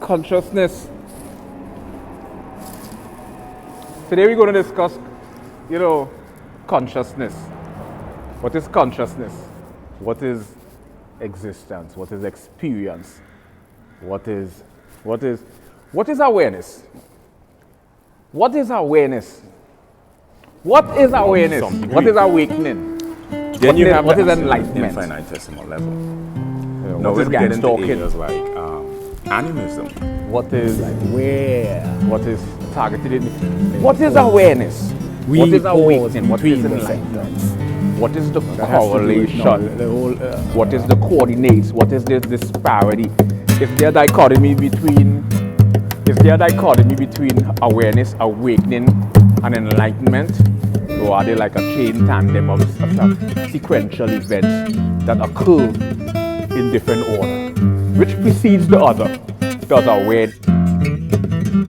consciousness. Today we're going to discuss, consciousness. What is consciousness? What is existence? What is experience? What is awareness? What is awareness? What is awareness? What is awakening? Then you have what is the enlightenment? Infinitesimal level. What is Gangstalking? Areas like animism. What is where? What is targeted? What is awareness? What is awakening? What is enlightenment? What is the correlation? What is the coordinates? What is the disparity? Is there a dichotomy between awareness, awakening, and enlightenment? Or are they like a chain tandem of sequential events that occur in different order? Which precedes the other? Does awareness